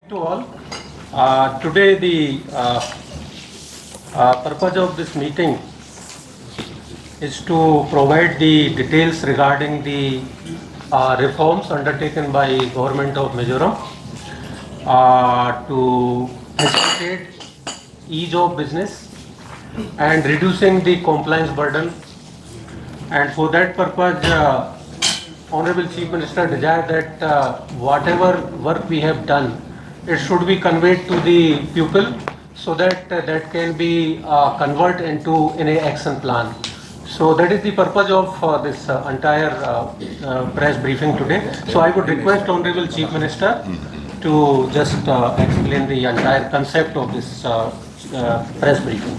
To all, today the purpose of this meeting is to provide the details regarding the reforms undertaken by Government of Mizoram to facilitate ease of business and reducing the compliance burden. And for that purpose, Honorable Chief Minister desired that whatever work we have done, it should be conveyed to the people so that that can be converted into an action plan. So that is the purpose of this entire press briefing today. So I would request Honorable Chief Minister to just explain the entire concept of this press briefing.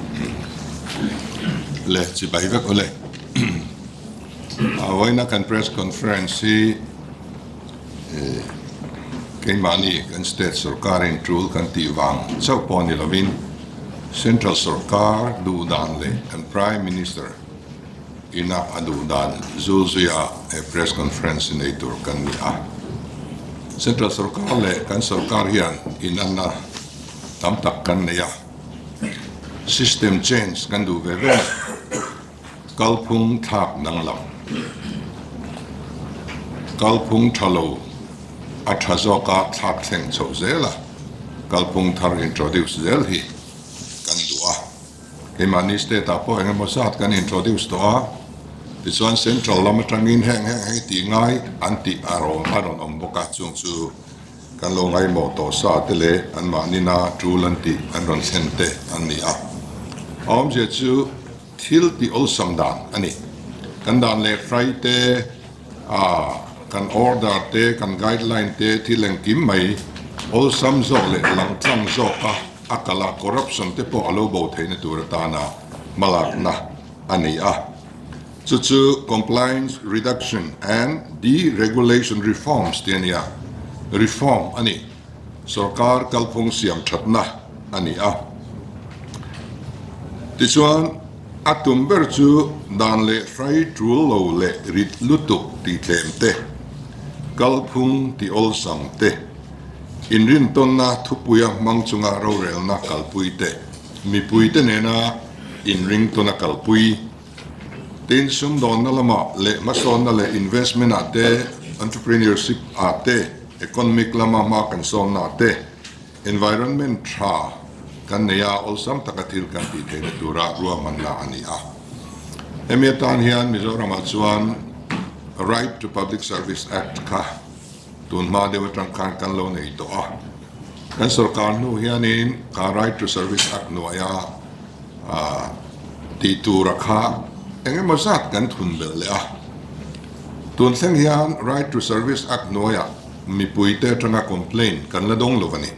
Vawiin kan press conference kay mani kan state sarkar in trul kan tiwang so poni lovin central sarkar dudan le and prime minister ina adudan zuzuya a press conference in itur kan niya central sarkar le kan sarkar hian inanna tamtak kan niya system change kan du veve kalpung thak nang lam kalpung thalo zawkah thak theng cho zela kalpung thar introduce zel hi kan dua himani state apo hmasa kan introduce to a this one central lamatangin heng ti ngai anti aron omboka chung chu kan lo ngai mo to sa tele an manina trulanti an ron sente ania om je chu thil ti ol samdan ani kan dan le friday kan order te kan guideline te thileng kim mai ol sam zo le lang tlang zawkah akala corruption te po alo bo theihna tur ta na malak na ania chu compliance reduction and deregulation reforms te nia reform ani sarkar kalpung siam thatna ania tichuan atum ber chu dan le frai trul lo le rit lutuk ti tlem te kalphung ti ol sam te inrin ton na thupuya mangchunga ro rel na kalpui te mi pui te ne na inring ton na kalpui tin sum don na lama le mason na le investment ate entrepreneurship ate economic lama ma kan son na te environment tra kan neya olsam takathil kan ti theihna tura ruaman la ania emiatan hian Mizoram chuan Right to Public Service Act ka tunma dewa tangkan kan lo nei to a kan sarkar nu hianin ka Right to Service Act nu aya ti tura kha enge mazat kan thun bel le a tun thleng hian Right to Service Act nu aya mi puite tanga complain kan la dong lovani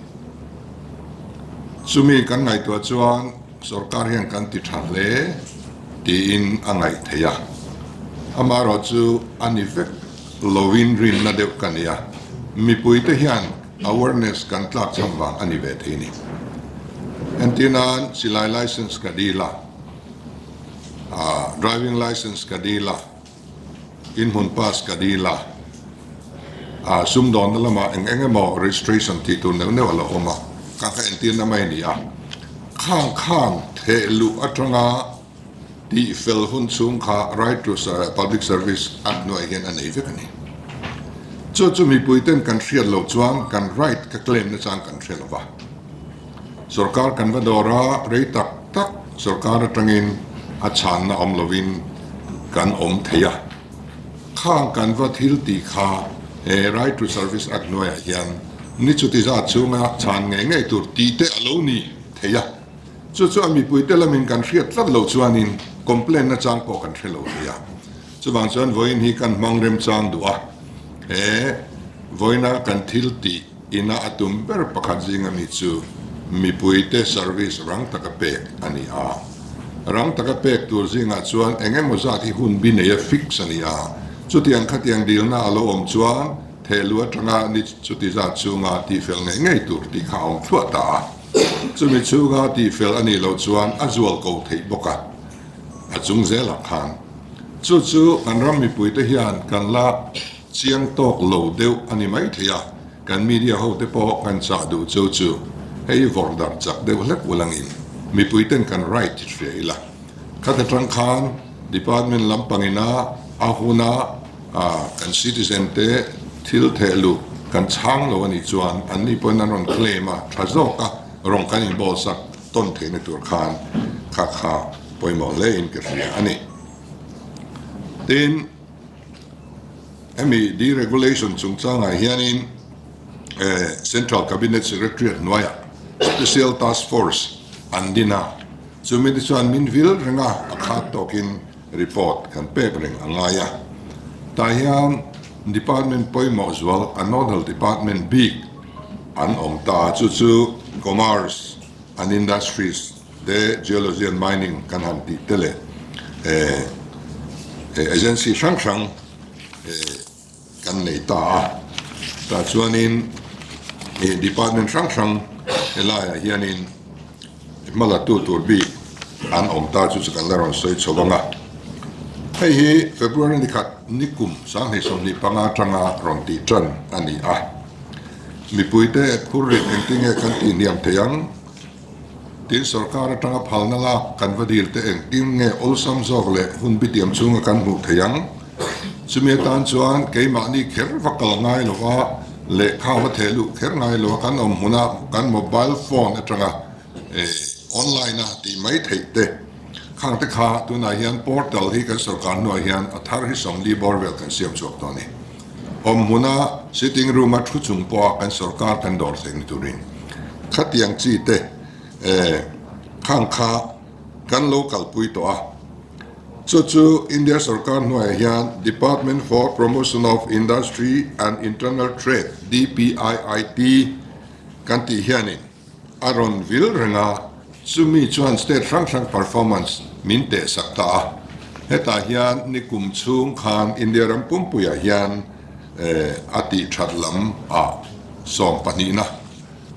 sumi kan ngai to chuan sarkar hian kan ti than le ti in angai theya amaro chu anivek lovin rin na deuh kania mi puite hian awareness kan tlak chamwang anive theini antinan silai license kadila driving license kadila inhun pass kadila sumdon lama engemo registration ti tu ne wala oma kaka entin na mai ni a khang thelu atanga di fel hun chung kha Right to Public Service Act no again an evikani chu mi puiten kan thriat lo chuan kan right ka claim na chang kan thriat lova sarkar kan vadora rei tak sarkar atangin a chan na omlovin kan om theya khang kan va thil ti kha Right to Service Act no ya hian ni chu ti za chunga chan nge tur ti te alo ni theya chu ami puite lamin kan thriat tlat lo chuanin complain na chang po kan thelo ya chubang chuan Vawiin hi kan mangrem chang dua voina kan thilti ina atum ber pakhat jinga mi chu mi puite service rang takape ani a rang takape tur jinga chuan engemaw zat hi hun bi nei fix ani a chutiang khatiang dil na alo om chuan thelua tanga ni chuti za chunga ti fel ngai tur ti khaung thua ta chumi chunga ti fel ani lo chuan Aizawl ko thei boka achung zela khan chu kan ram mi puite hian kan la chiang tok lo deuh ani mai theya kan media ho te po kan cha du chu hei vordar chak de lek ulangin mi puiten kan right fe ila khata tang khan department lampangina ahuna kan citizen te thil thelu kan chhang lo ani chuan an ni pon an ron claim a zawkah rong kan in bol sak ton theihna tur khan kha pawimawhten ke ria ani tin deregulation chungchang hianin Central Cabinet Secretariat Noya Special Task Force andina chumi chuan minvil renga akhat tokin report kan pepring angaya tahian department pawimawhten anodal department big an omta chu commerce and industries the geology and mining kan hanti tele agency chungchang kan neih ta chuanin department chungchang elaya hianin malatu turbi an omta chu kan laron soi chobanga hei February ni khat nikum sang he som ni panga tanga ron ti chan ani mi puite khurri engtinge kan ti niam theyang tin sarkar tanga phalna la kan vadil te engtinge olsam zogle hun bitiam chunga kan mu theyang chumi tan chuan keima ni kher vakal ngai lowa le khawa thelu kher ngai lo kan om huna kan mobile phone atanga online na ti mai theite khang te kha tu na hian portal hi kan sarkar no hian athar hi som li borwel kan siam chok to ni om huna sitting room at chung po kan sarkar kan dor theng turin khatiang chi te khang kha kan local pui to chu India sarkar no hian Department for Promotion of Industry and Internal Trade DPIIT kan ti hianin aron vil renga chumi chuan state function performance minte sakta heta hian nikum chung khan India ram pumpuya hian ati thatlam som panina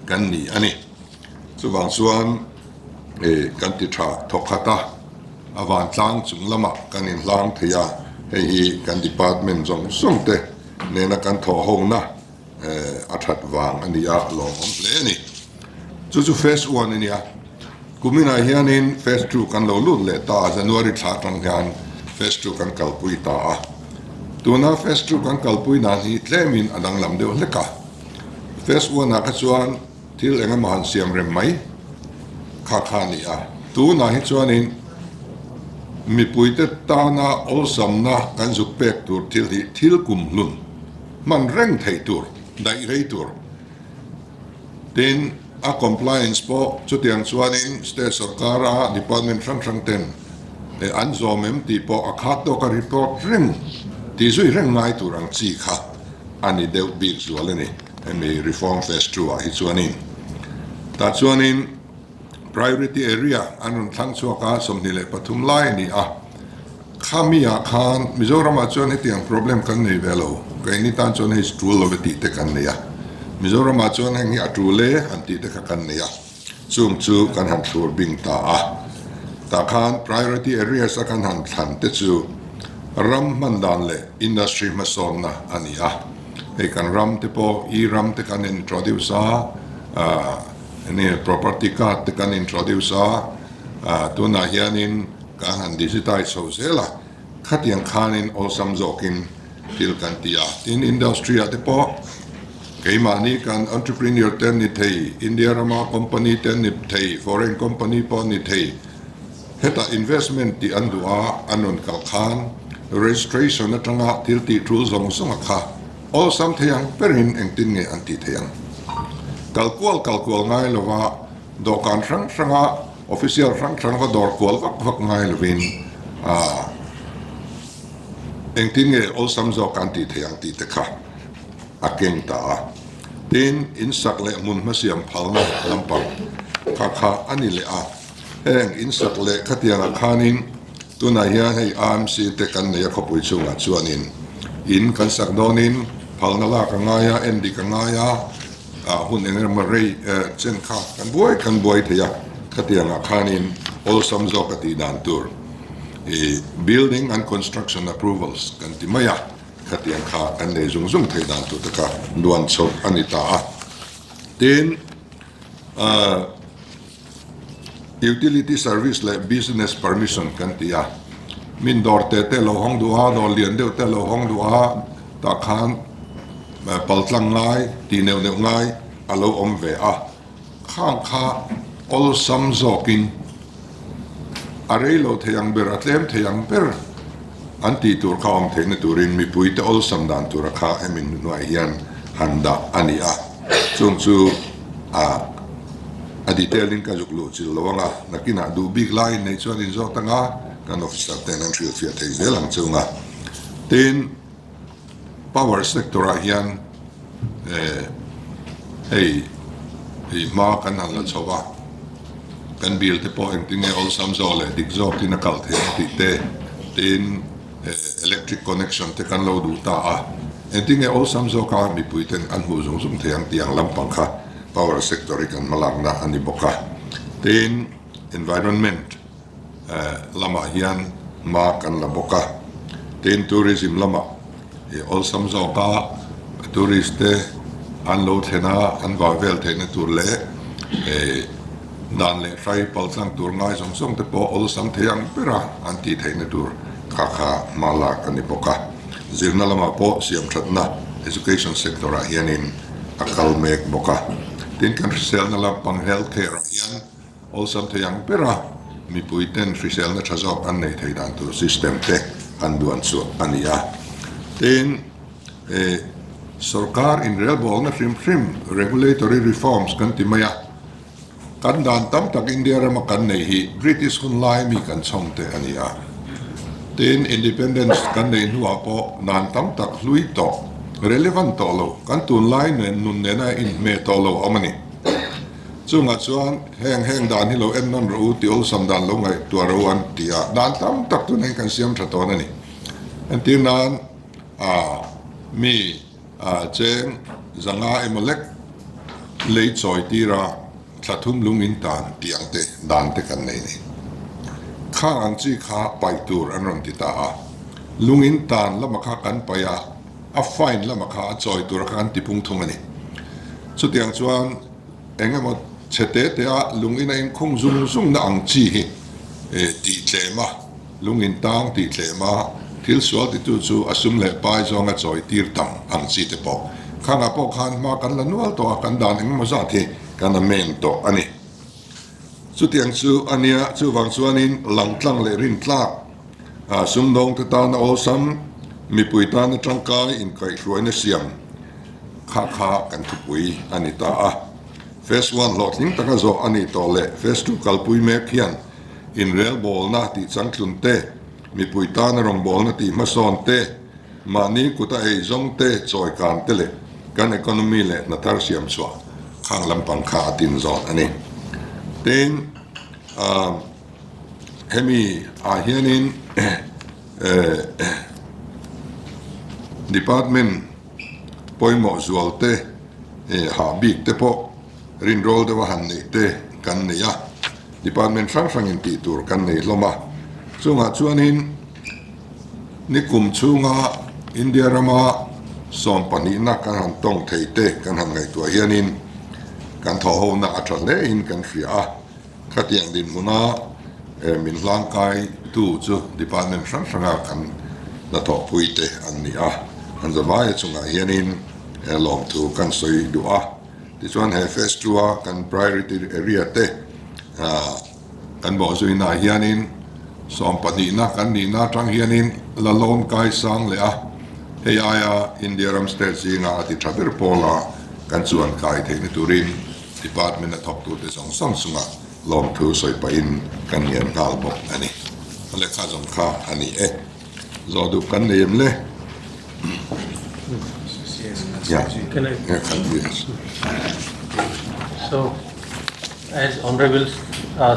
kan ni ani chuwang chuan kan ti tha thokhata awan tlang chung lama kan in hlang theya hei kan department jong sumte nena kan tho hong na athat wang ania long om ple ni chu phase 1 ania kumina hianin phase 2 kan lo lut le ta January tlang hian phase 2 kan kalpui ta tuna phase 2 kan kalpui na hi tlemin adang lam deuh leka phase 1 na ka chuan thil enga man siam rem mai kha ni tu na hi chuanin mi puite ta na olsam na kan zuk pek tur thil kum lun man reng thei tur dai rei tur tin a compliance po chutiang chuanin state sarkara department chungchang ten an zomem ti po akhat to ka report reng ti zui reng ngai turang chi kha ani deuh big zualani emi reform phase 2 hi chuanin ta chuanin priority area anun thang chuaka somnile tunlai ni khamia khan Mizoram chuan hetiang problem kan nei velo kaini tan chuan hi stool loveti te kan neia Mizoram chuan hengi atule anti te kan neia chu kan han thur bing ta khan priority areas kan han than te chu ram mandan le industry masom na ania e kan ram te po ram te kan introduce property card te kan introduce tu na hianin kan han digitize so zela khatiang khanin osam zokin til kan tia tin industry te po keima ni kan entrepreneur ten ni thei India rama company ten ni thei foreign company po ni thei heta investment ti andua anon kal khan registration atanga til ti thul zong songa kha osam theiang perin engtin nge anti theiang kalkual ngai lova dokan sanga official sang va dor kual vak ngai lovin engtin nge osam zo kan ti theiang ti te kha akeng ta tin insak le mun masiam phalna lampang kha ani le heng insak le khatianga khanin tuna hian hei AMC te kan ne khopui chunga chuanin in kan sak donin phalna la ka ngaya endi ka ngaya hun enger marei chen kha kan buai theya khatianga khanin olsam zawkah ti dan tur building and construction approvals kan timaya khatiang kha kan nei zung zung thei dan tu taka nuan chok anita a tin utility service like business permission kan tia min dor te lo hong du a dor lian deuh te lo hong du a ta khan paltlang ngai ti neu ngai alo om ve a khang kha ol sam zokin arei lo theyang ber atlem theyang ber anti tur kha om theihna turin mi pui te ol sam dan tur kha emin nuai hian handa ani a chung chu a detailing ka juklu chil lawanga nakina du big line nei chuan in zawh tanga kan officer ten an thil fia thei zelang chunga tin power sector a hian hei ma kan han la chowa kan bil te po engtinge ol sam zo le dik zo tin a kal the ti te tin electric connection te kan lo du ta a engtinge ol sam zo ka mi puiten an hu zung zung theang tiang lampang kha power sector kan malang na ani boka tin environment lama hian ma kan la boka tin tourism lama ol sam zo ka tourist te an lo thena an va vel theihna tur le dan le rai paltlang tur ngai song song te po ol sam theang pera an ti theihna tur kha kha mala kan ni boka zirna lama po siam thatna education sector a hianin akal mek boka tin kan risel na lampang healthcare hian ol sam theang pera mi puiten risel na thazok an nei thei dan tur system te an duan chu ania tin sarkar in real bol na hrim regulatory reforms kan timaya kan dan tam tak India rama kan nei hi British tunlai mi kan chhawng te ania tin independence kan nei nuwa po nan tam tak hlui to relevant to lo kan tunlai nen nun nena in me to lo amani chunga chuan heng dan hi lo en non ro ti ol sam dan lo ngai tu ro an tia dan tam tak tu nei kan siam tha to na ni an tin nan mi cheng zanga emolek lei choi tira thlathum lungin tan tiang te dan te kan nei ni kha ang chi kha pai tur an ron ti ta a lungin tan lama kha kan paya a fine lama kha choi tur kan ti pung thung ani chu tiang chuan engemaw chete te a lungin a in khung zung na ang chi hi ti tlema lungin tang ti tlema thil sual ti tu chu asum le pai zonga choi tir tam ang chi te po khanga po khan ma kan la nual to kan dan eng ma za the kan a men to ani chu tiang chu ania chu wang chuanin langtlang le rin tlak sum dong te ta na osam mi pui ta na tangkai in kai hruai na siam kha kan thu pui ani ta a phase 1 lotling taka zo ani to le phase 2 kalpui mek hian in real bol na ti changtlun te mi pui ta na rong bol na ti mason te mani kuta ei zong te choi kan te le kan economy le na tar siam chwa khang lampang kha tin zon ani ten hemi a hianin department pawimawhten te ha bik te po rin rol de wa han nei te kan nei a department sang in ti tur kan nei loma chunga chuanin nikum chunga India rama som pani na kan han tong thei te kan han ngai tua hianin kan tho ho na atha le in kan fria a khatiang din muna min hlang kai tu chu department sang kan na tho pui te an ni a an zawai chunga hianin lom tu kan soi du a ti chuan he phase 2 kan priority area te kan bo zui na hianin som pani na kan ni na tang hianin la lom kai sang le a hei aya India ram state zinga ati thaber pola kan chuan kai theihna turin department a thok tu te song sunga lom thu soi pa in kan ngen hal bok ani le kha jong kha ani zo du kan neim le yeah Can I? Yes. So, as Honorable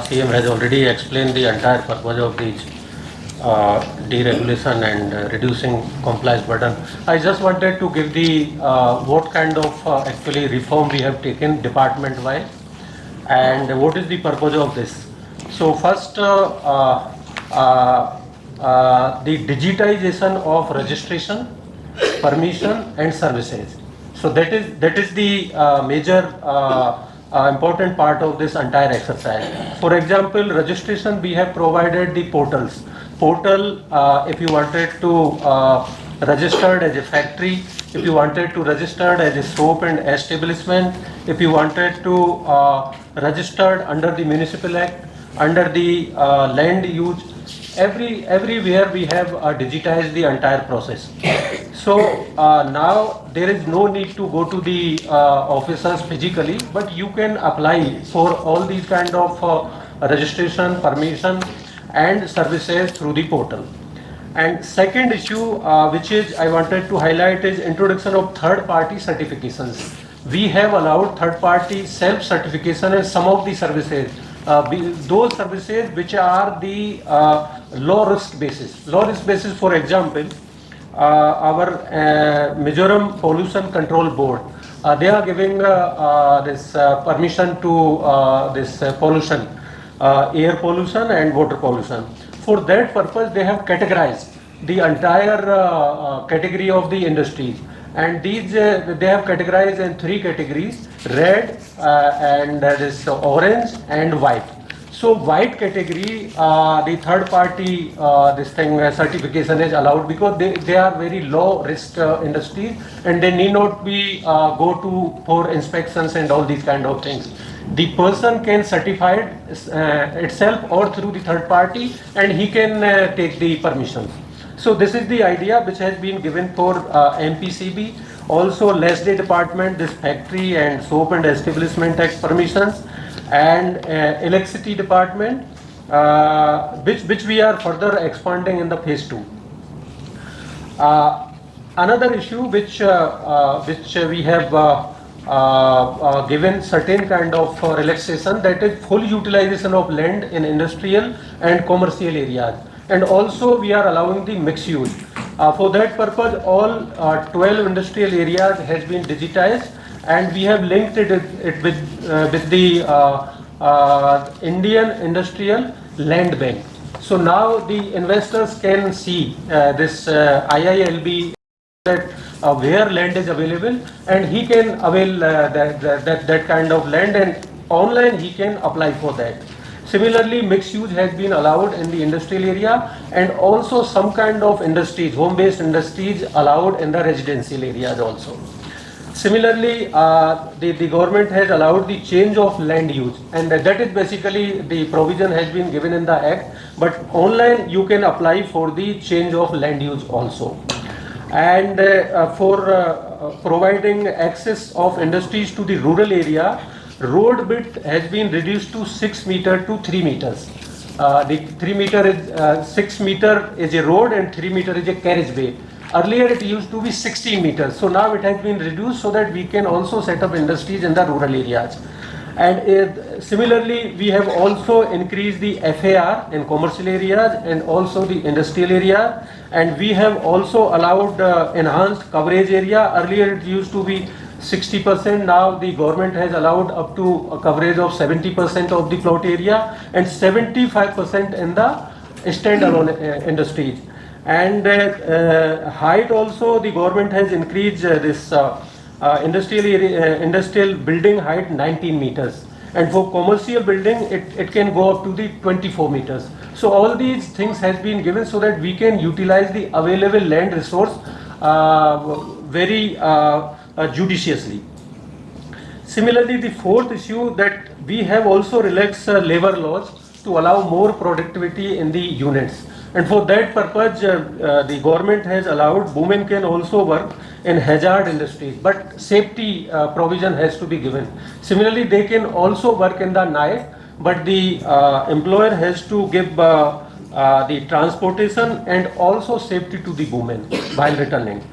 CM has already explained the entire purpose of these deregulation and reducing compliance burden, I just wanted to give the what kind of actually reform we have taken department-wise and what is the purpose of this. So first, the digitization of registration permission and services. So that is the major important part of this entire exercise. For example, registration, we have provided the portals. Portal, if you wanted to registered as a factory, if you wanted to registered as a soap and establishment, if you wanted to registered under the municipal act, under the land use, everywhere we have digitized the entire process. So now there is no need to go to the officers physically, but you can apply for all these kind of registration, permission and services through the portal. And second issue which is I wanted to highlight is introduction of third-party certifications. We have allowed third-party self-certification in some of the services. Those services which are the low risk basis. Low risk basis, for example, our Mizoram Pollution Control Board, they are giving this permission to this pollution, air pollution and water pollution. For that purpose, they have categorized the entire category of the industries. And these they have categorized in three categories: red and this orange and white. So white category, the third party certification is allowed because they are very low risk industries and they need not be go to for inspections and all these kind of things. The person can certify it itself or through the third party, and he can take the permission. So this is the idea which has been given for MPCB. Also, LSD department, this factory and soap and establishment act permissions, and electricity department, which we are further expanding in the phase 2. Another issue which we have given certain kind of relaxation, that is full utilization of land in industrial and commercial areas. And also we are allowing the mixed use. For that purpose, all 12 industrial areas has been digitized, and we have linked it with the Indian Industrial Land Bank. So now the investors can see this IILB that where land is available, and he can avail that kind of land, and online he can apply for that. Similarly, mixed use has been allowed in the industrial area, and also some kind of industries, home-based industries, allowed in the residential areas also. Similarly, the government has allowed the change of land use, and that is basically the provision has been given in the act, but online you can apply for the change of land use also. And for providing access of industries to the rural area, road width has been reduced to 6 meters to 3 meters. The 3 meter is 6 meter is a road and 3 meter is a carriageway. Earlier it used to be 16 meters, so now it has been reduced so that we can also set up industries in the rural areas. And similarly, we have also increased the FAR in commercial areas and also the industrial area, and we have also allowed enhanced coverage area. Earlier it used to be 60%, now the government has allowed up to a coverage of 70% of the plot area and 75% in the standalone industries. And height also, the government has increased this industrial building height 19 meters, and for commercial building it can go up to the 24 meters. So all these things has been given so that we can utilize the available land resource very judiciously. Similarly, the fourth issue, that we have also relaxed labor laws to allow more productivity in the units. And for that purpose, the government has allowed women can also work in hazard industries, but safety provision has to be given. Similarly, they can also work in the night, but the employer has to give the transportation and also safety to the women while returning.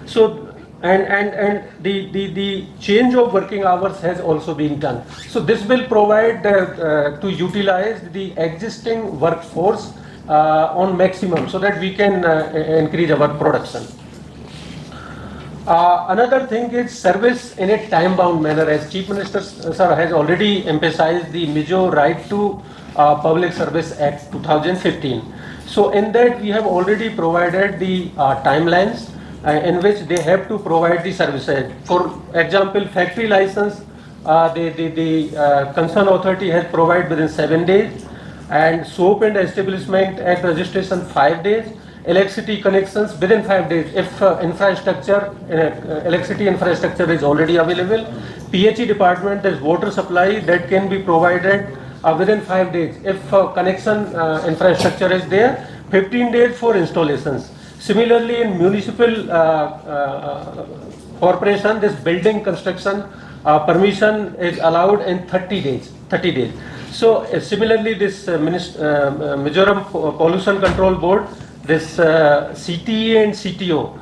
So and the change of working hours has also been done. So this will provide to utilize the existing workforce on maximum so that we can increase our production. Another thing is service in a time-bound manner. As Chief Minister sir has already emphasized the Mizo Right to Public Service Act 2015. So in that we have already provided the timelines in which they have to provide the services. For example, factory license, the concerned authority has provided within 7 days, and soap and establishment act registration 5 days, electricity connections within 5 days if electricity infrastructure is already available. PHE department, there's water supply that can be provided within 5 days if connection infrastructure is there. 15 days for installations. Similarly, in municipal corporation, this building construction permission is allowed in 30 days. 30 days. So similarly, this Mizoram Pollution Control Board, this CTE and CTO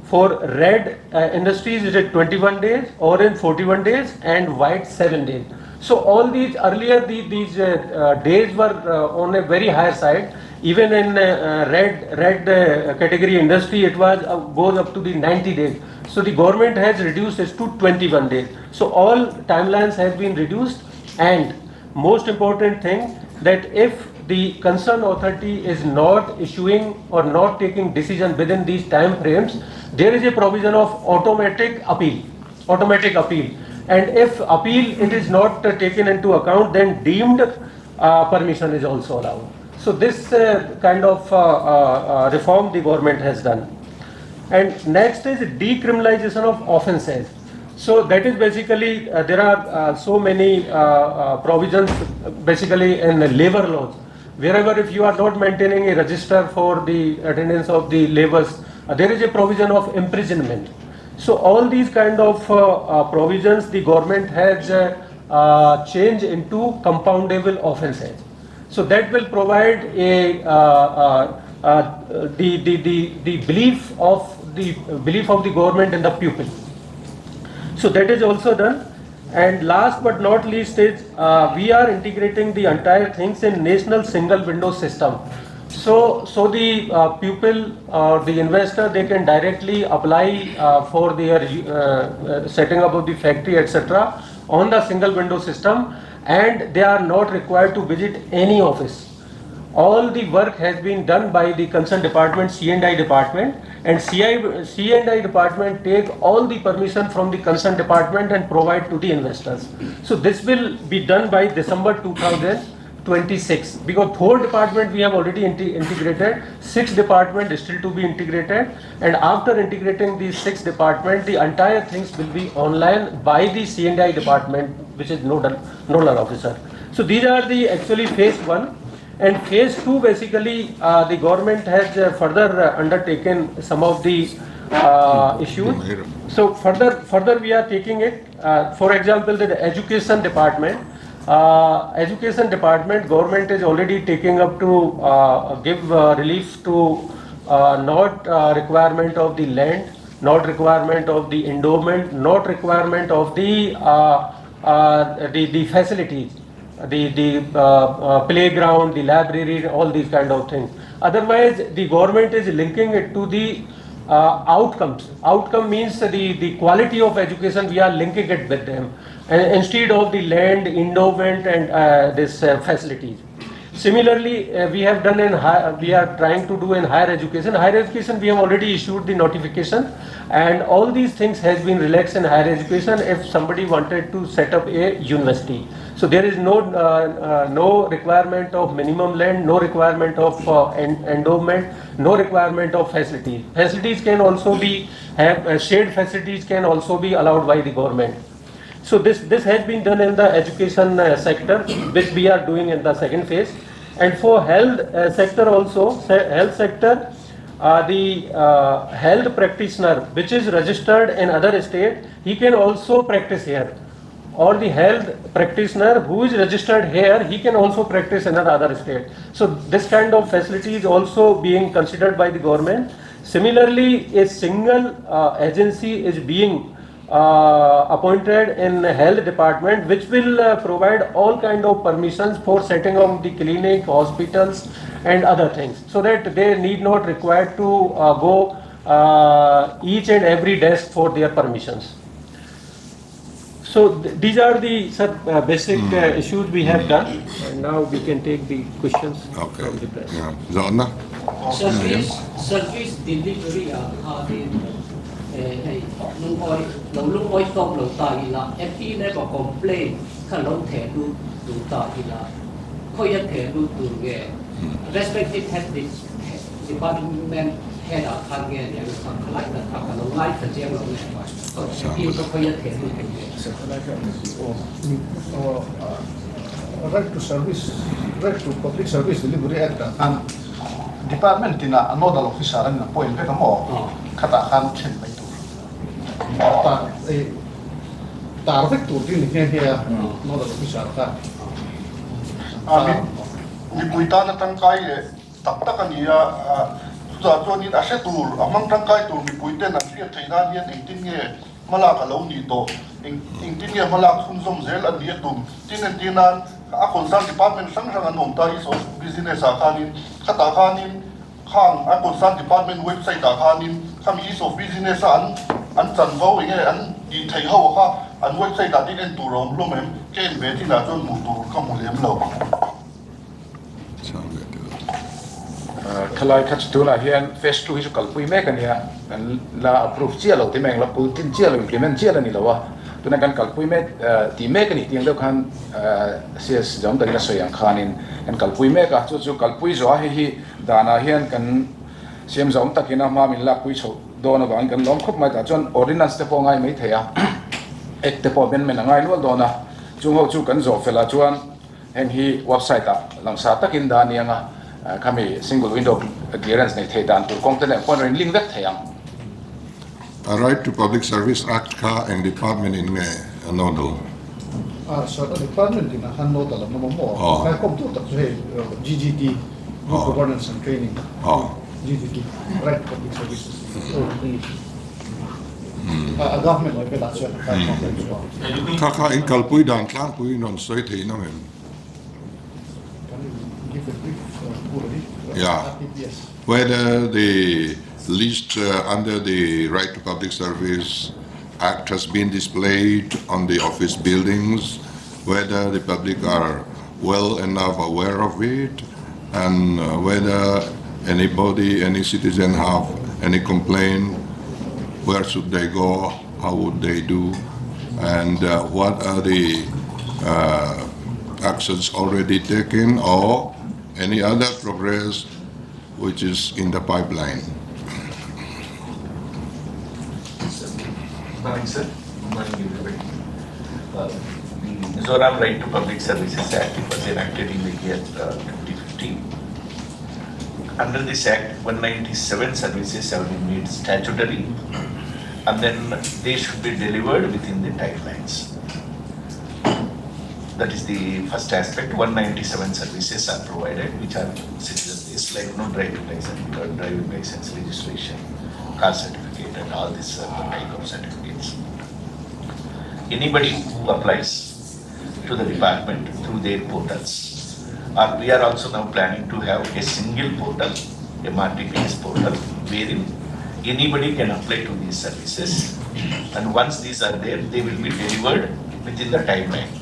for red industries is at 21 days, orange 41 days, and white 7 days. So all these earlier these days were on a very higher side. Even in red category industry, it was goes up to the 90 days. So the government has reduced it to 21 days. So all timelines have been reduced, and most important thing that if the concerned authority is not issuing or not taking decision within these time frames, there is a provision of automatic appeal. And if appeal it is not taken into account, then deemed permission is also allowed. So this kind of reform the government has done. And next is decriminalization of offences. So that is basically there are so many provisions basically in the labor laws. Wherever if you are not maintaining a register for the attendance of the labours, there is a provision of imprisonment. So all these kind of provisions the government has changed into compoundable offences. So that will provide a the belief of the government in the pupil. So that is also done. And last but not least is we are integrating the entire things in national single window system. So the pupil or the investor, they can directly apply for their setting up of the factory, etc. on the single window system, and they are not required to visit any office. All the work has been done by the concerned department, C&I department, and C&I department take all the permission from the concerned department and provide to the investors. So this will be done by December 2026, because 4 department we have already integrated, 6 department is still to be integrated, and after integrating these 6 department, the entire things will be online by the C&I department, which is nodal officer. So these are the actually phase 1. And phase 2, basically, the government has further undertaken some of the issues. So further we are taking it. For example, the education department. Government is already taking up to give relief to not requirement of the land, not requirement of the endowment, not requirement of the facilities. The playground, the library, all these kind of things. Otherwise, the government is linking it to the outcomes. Outcome means the quality of education, we are linking it with them. And instead of the land, endowment, and this facilities. Similarly, we have done we are trying to do in higher education. Higher education, we have already issued the notification, and all these things has been relaxed in higher education if somebody wanted to set up a university. So there is no requirement of minimum land, no requirement of endowment, no requirement of facilities. Facilities can also be shared facilities can also be allowed by the government. So this has been done in the education sector, which we are doing in the second phase. And for health sector also, the health practitioner which is registered in other state, he can also practice here. Or the health practitioner who is registered here, he can also practice in another state. So this kind of facility is also being considered by the government. Similarly, a single agency is being appointed in the health department, which will provide all kind of permissions for setting up the clinic, hospitals, and other things, so that they need not require to go each and every desk for their permissions. So these are the basic issues we have done, and now we can take the questions from the press. Zawh. Service delivery, hay lung oi stop lo ta ila FT ne ba complain khan lo the du ta ila ko ya the du tu ge respective head department head a khan ge ya ka khalai da ka lo ngai ka je lo ne ba so FT ko ya the du tu ge right to service, right to public service delivery act and department tina nodal officer na point ka mo khata khan chen bai tu ta perfect tu tin he nodal officer ka ni puita na tangkai tak tak ania za zo ni ase tur amang tangkai tur ni puite na ria theihna hian engtin nge malak alo ni to engtin nge malak thum som zel an ni tum tinan a concern department sang sang anom ta is of business a khanin khata khanin khang a concern department website a khanin kham is of business an chan vo nge an di thei ho kha an website a din en turom lo mem ken ve ti na chon mu tur kham mu lem lo Khilli catch to la hian phase 2 hi chu kalpui me kan ya kan la approve chia lo ti meng la putin chia lo implement chia la ni lo wa tuna kan kalpui me ti me kan tiang do khan cs jom da la soyang khanin kan kalpui me ka chu kalpui zo hi dana hian kan sem jom takina ma min la pui chho do na bang kan lom khop mai ta chon ordinance te po ngai mai theya ek te po ben men ngai lo do na chung ho chu kan zo fela chuan heng hi website ta langsa takin da ni anga kami single window clearance nei thei dan tur kong te le pon rin ling vek theyang A right to public service act ka and department in nge nodal. so the department tina khan nodal na mo ka kom tu tak he GGT governance and training GGT right to public services a government like that so Kaka in kalpui dan tlang pui non soi theihna mem. give a brief Yeah. yes Whether the list under the Right to Public Service Act has been displayed on the office buildings, whether the public are well enough aware of it, and whether any citizen have any complaint, where should they go, how would they do, and what are the actions already taken or any other progress which is in the pipeline. Morning, sir. Good morning, everybody. The Mizoram Right to Public Services Act was enacted in the year 2015. Under this Act, 197 services have been made statutory, and then they should be delivered within the timelines. That is the first aspect. 197 services are provided, which are citizen-based, like driving license, registration, car certificate, and all these type of certificates. Anybody who applies to the department through their portals, or we are also now planning to have a single portal, a MRTPS portal, wherein anybody can apply to these services, and once these are there, they will be delivered within the timeline.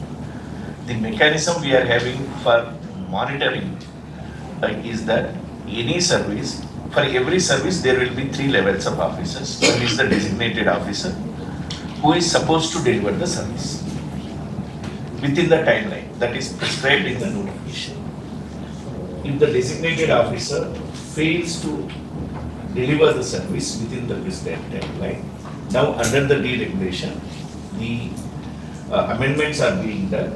The mechanism we are having for monitoring is that any service, for every service there will be 3 levels of officers. One is the designated officer who is supposed to deliver the service within the timeline that is prescribed in the notification. If the designated officer fails to deliver the service within the prescribed timeline, now under the deregulation, the amendments are being done.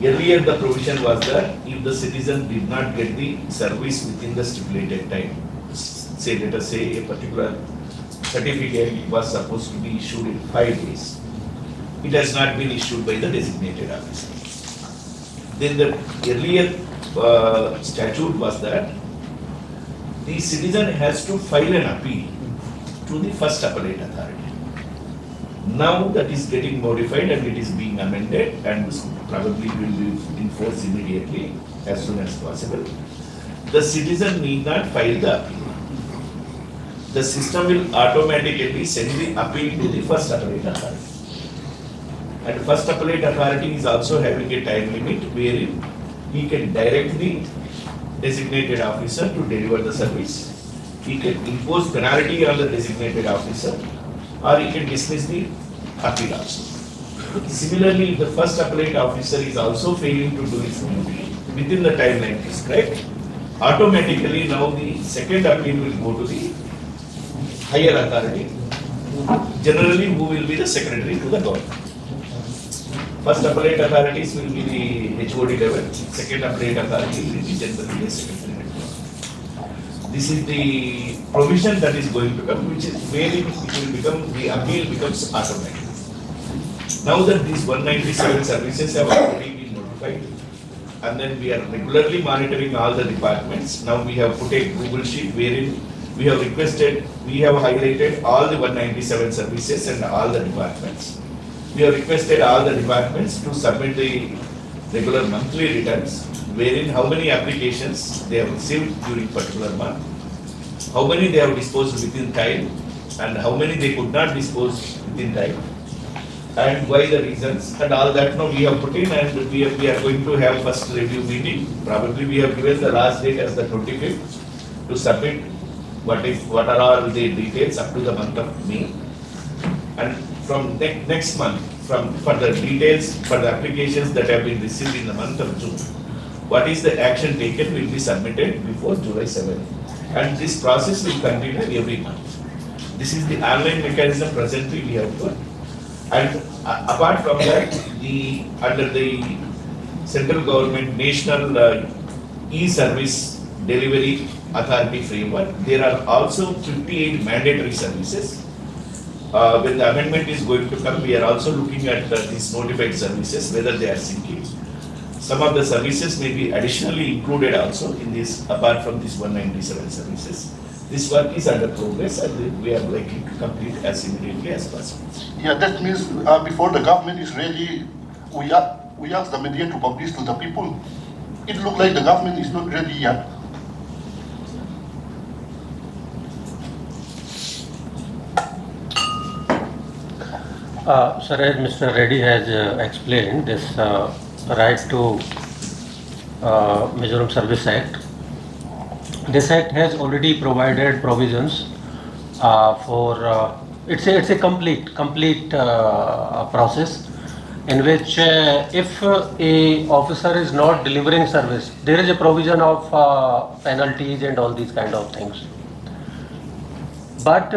Earlier, the provision was that if the citizen did not get the service within the stipulated time, say let us say a particular certificate was supposed to be issued in 5 days, it has not been issued by the designated officer. Then the earlier statute was that the citizen has to file an appeal to the first appellate authority. Now that is getting modified and it is being amended and probably will be enforced immediately as soon as possible. The citizen need not file the appeal. The system will automatically send the appeal to the first appellate authority. And first appellate authority is also having a time limit wherein he can direct the designated officer to deliver the service. He can impose penalty on the designated officer, or he can dismiss the appeal also. Similarly, if the first appellate officer is also failing to do his duty within the timeline prescribed, automatically now the second appeal will go to the higher authority, generally who will be the secretary to the government. First appellate authorities will be the HOD level, second appellate authority will be generally the secretary. This is the provision that is going to come, which is where it will become, the appeal becomes automatic. Now that these 197 services have already been notified, and then we are regularly monitoring all the departments. Now we have put a Google sheet wherein we have requested, we have highlighted all the 197 services and all the departments. We have requested all the departments to submit the regular monthly returns, wherein how many applications they have received during particular month, how many they have disposed within time, and how many they could not dispose within time, and why the reasons, and all that now we have put in, and we are going to have first review meeting. Probably we have given the last date as the 25th to submit what are all the details up to the month of May. And from next month, for the details, for the applications that have been received in the month of June, what is the action taken will be submitted before July 7th. And this process will continue every month. This is the online mechanism presently we have got. And apart from that, under the central government national e-service delivery authority framework, there are also 58 mandatory services. When the amendment is going to come, we are also looking at these notified services, whether they are sinking. Some of the services may be additionally included also in this, apart from these 197 services. This work is under progress and we are likely to complete as immediately as possible. Yeah, that means before the government is ready, we ask the media to publish to the people. It looks like the government is not ready yet. Sir, as Mr. Reddy has explained, this right to Mizoram Service Act, this act has already provided provisions for it's a complete process in which if a officer is not delivering service, there is a provision of penalties and all these kind of things. But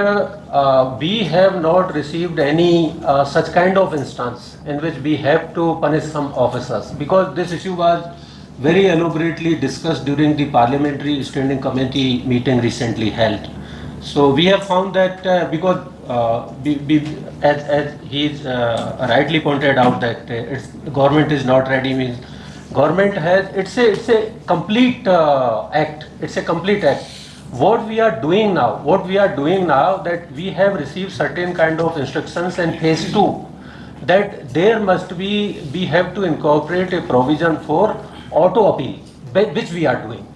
we have not received any such kind of instance in which we have to punish some officers, because this issue was very elaborately discussed during the Parliamentary Standing Committee meeting recently held. So we have found that because as he rightly pointed out that government is not ready, means government has, it's a complete act. It's a complete act. What we are doing now, that we have received certain kind of instructions in phase 2, that there must be, we have to incorporate a provision for auto appeal, which we are doing.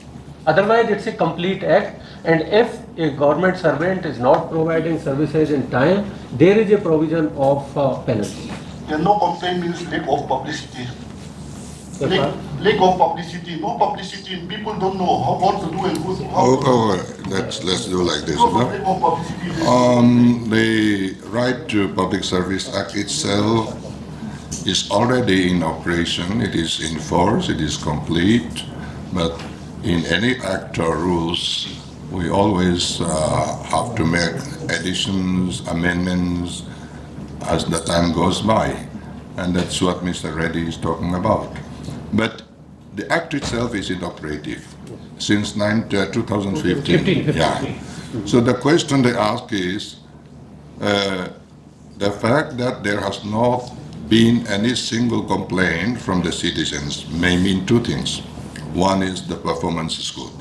Otherwise, it's a complete act, and if a government servant is not providing services in time, there is a provision of penalty. Yeah, no complaint means lack of publicity. Lack of publicity, no publicity, people don't know what to do and who. Let's do like this. Lack of publicity. The Right to Public Service Act itself is already in operation, it is in force, it is complete, but in any act or rules, we always have to make additions, amendments as the time goes by, and that's what Mr. Reddy is talking about. But the act itself is inoperative since 2015. Yeah. So the question they ask is, the fact that there has not been any single complaint from the citizens may mean two things. One is the performance is good.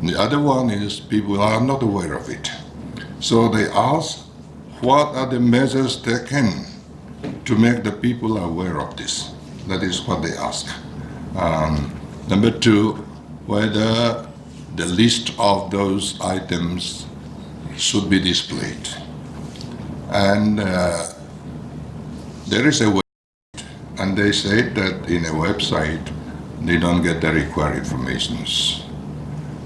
The other one is people are not aware of it. So they ask, what are the measures taken to make the people aware of this? That is what they ask. Number two, whether the list of those items should be displayed. And there is a website, and they say that in a website they don't get the required information.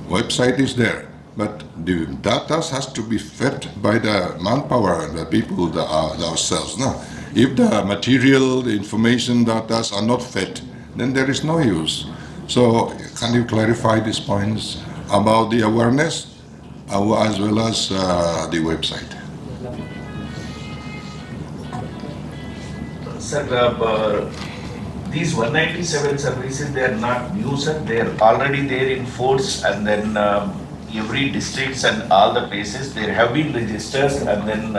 Website is there, But the data has to be fed by the manpower and the people that are ourselves. No? If the material, the information data are not fed, then there is no use. So can you clarify these points about the awareness as well as the website? Sir, these 197 services, they are not new, sir. They are already there in force, and then every districts and all the places, there have been registers, and then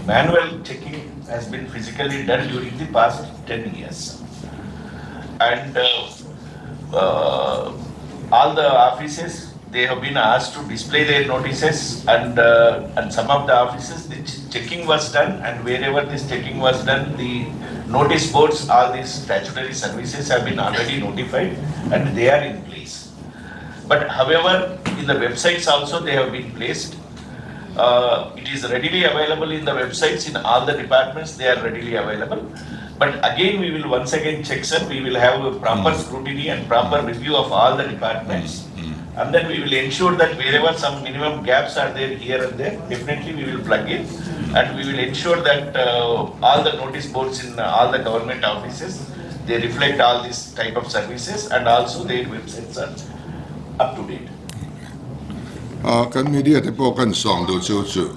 manual checking has been physically done during the past 10 years. And all the offices, they have been asked to display their notices, and some of the offices, the checking was done, and wherever this checking was done, the notice boards, all these statutory services have been already notified, and they are in place. But however, in the websites also they have been placed. It is readily available in the websites in all the departments, they are readily available. But again, we will once again check, sir, we will have a proper scrutiny and proper review of all the departments. And then we will ensure that wherever some minimum gaps are there here and there, definitely we will plug in. And we will ensure that all the notice boards in all the government offices, they reflect all these type of services, and also their websites are up to date. Kan media te po kan song do chu chu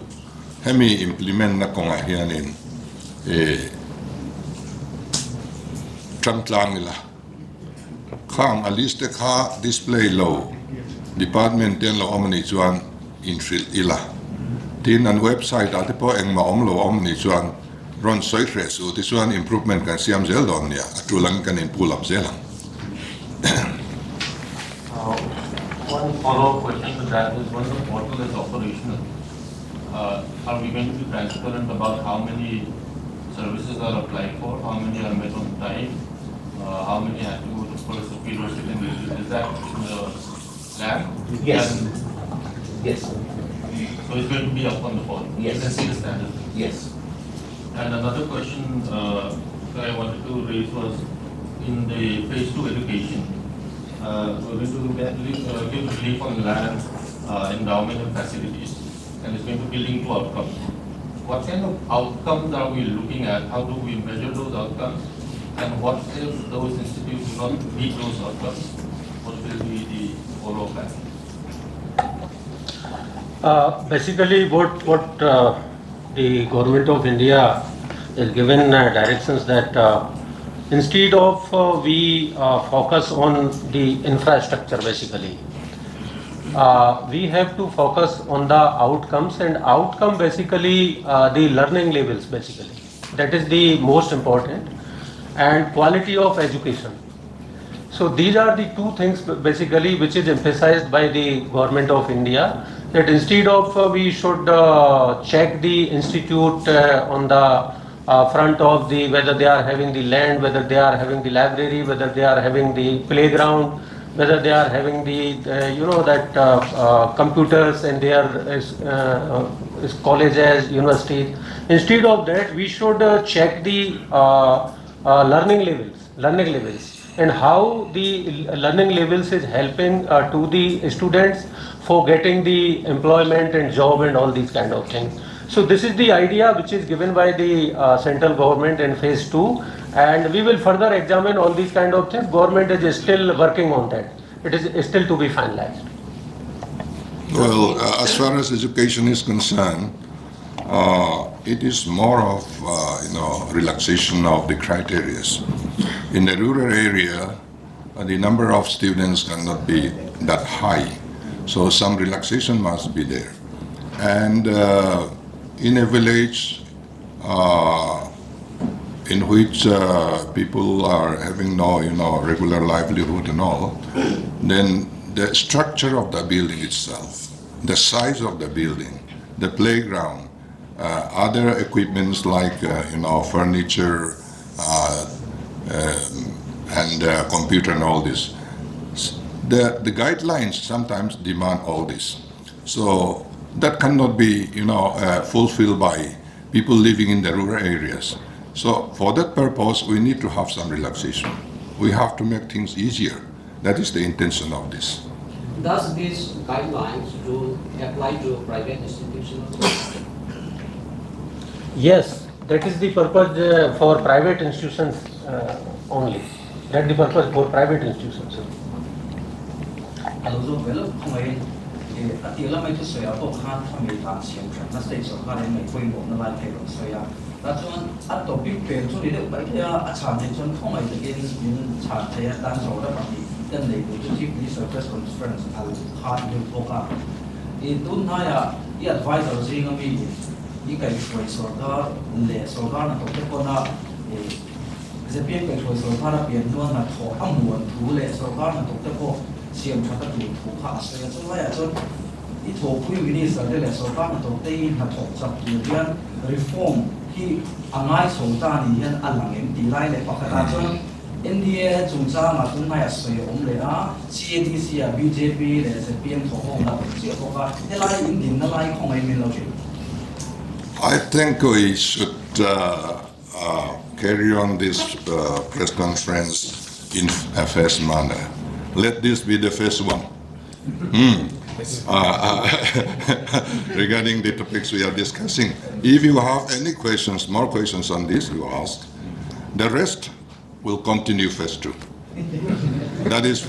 hemi implement na kong hian in chungchang la khang aliste kha display low department ten lo omni chuan in thil ila tin an website ate po eng ma om lo omni chuan ron soi thresu ti chuan improvement kan siam zel don nia atulang kan in pull up zelang. One follow-up question to that is, once the portal is operational, are we going to be transparent about how many services are applied for, how many are met on time, how many have to go to first appeal or second review? Is that in the plan? Yes. And Yes. so it's going to be up on the portal? Yes. You can see the standard. Yes. And another question that I wanted to raise was, in the phase 2 education, we're going to give relief on land, endowment and facilities, and it's going to be linked to outcomes. What kind of outcomes are we looking at? How do we measure those outcomes? And what if those institutes do not meet those outcomes? What will be the follow-up plan? Basically, what the government of India is given directions that instead of we focus on the infrastructure, basically, we have to focus on the outcomes, and outcome basically the learning levels, basically. That is the most important, and quality of education. So these are the two things basically which is emphasized by the government of India, that instead of we should check the institute on the front of the whether they are having the land, whether they are having the library, whether they are having the playground, whether they are having the computers and their colleges, universities. Instead of that, we should check the learning levels and how the learning levels is helping to the students for getting the employment and job and all these kind of things. So this is the idea which is given by the central government in phase 2, and we will further examine all these kind of things. Government is still working on that. It is still to be finalized. Well, as far as education is concerned, it is more of relaxation of the criteria. In the rural area, the number of students cannot be that high, so some relaxation must be there. And in a village in which people are having no regular livelihood and all, then the structure of the building itself, the size of the building, the playground, other equipments like furniture and computer and all this, the guidelines sometimes demand all this. So that cannot be fulfilled by people living in the rural areas. So for that purpose, we need to have some relaxation. We have to make things easier. That is the intention of this. does these guidelines do apply to private institutions? Yes, that is the purpose for private institutions only. That the purpose for private institutions. Also, well, I tiada mai tu saya apa kan kami tak siap kerana stage sekarang mai pawimawhten nak lagi terus saya. Lacuan atau topik tu ni dek baik dia acara ni cuan kau mai begin min acara saya dan zawh dapat dan ni tu Chief Minister press conference al hard ni poka. Itu naya i advisor sih kami i kai kuai zawkah le zawkah nak topik kona Sepian kai kuai zawkah nak pian tuan nak thok amuan tu le zawkah nak topik ko siam chakka tu thukha asaya chulaya chon I thokui minister de le zawkah na toptei na thok chak tu hian reform hi angai sawta ni hian alangem tilai le pakata chon NDA chungchang a tunlai sawiawm le a CADC a BJP le sepian thokong na chi poka helai indin na lai khongai min lo chi I think we should carry on this press conference in a first manner. Let this be the first one. Regarding the topics we are discussing. If you have any questions, more questions on this, you ask. The rest will continue phase 2. That is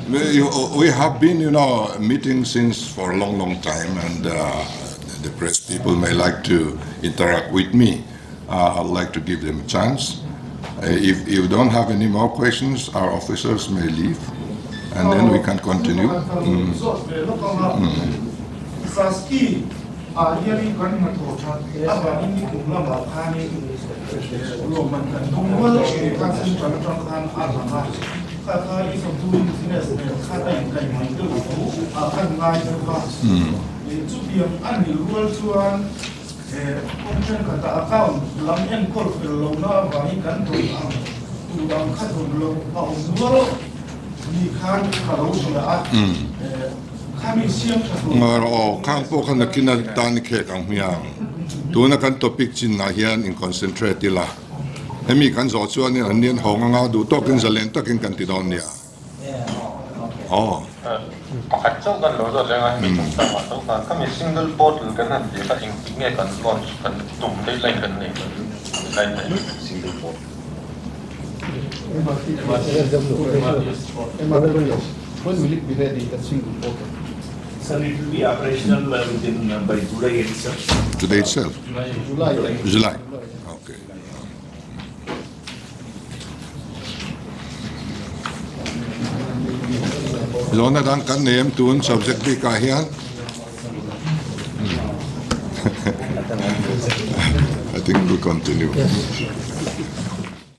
we have been, meeting since for a long time, and the press people may like to interact with me. I'd like to give them a chance. If you don't have any more questions, our officers may leave, and then we can continue. Function kata account lam en kol film na Vawiin kan tu dam khat lo pa umuro ni khan khalo sia kami siam thatu ngaro khang po khan kina tan khe kang hian tuna kan topic chin na hian in concentrate la emi kan zo chuan ni an hong du tokin zalen takin kan ti don nia pakhat chau kan lo zo lenga mi ta ma to kan kami single portal kan han de ka inge kan launch kan tum dei line kan nei single portal when will it be ready, that single portal? Sir, it will be operational within by July itself. Today itself. July. Okay. Zona dan kan name tun subject di kahian. I think we'll continue.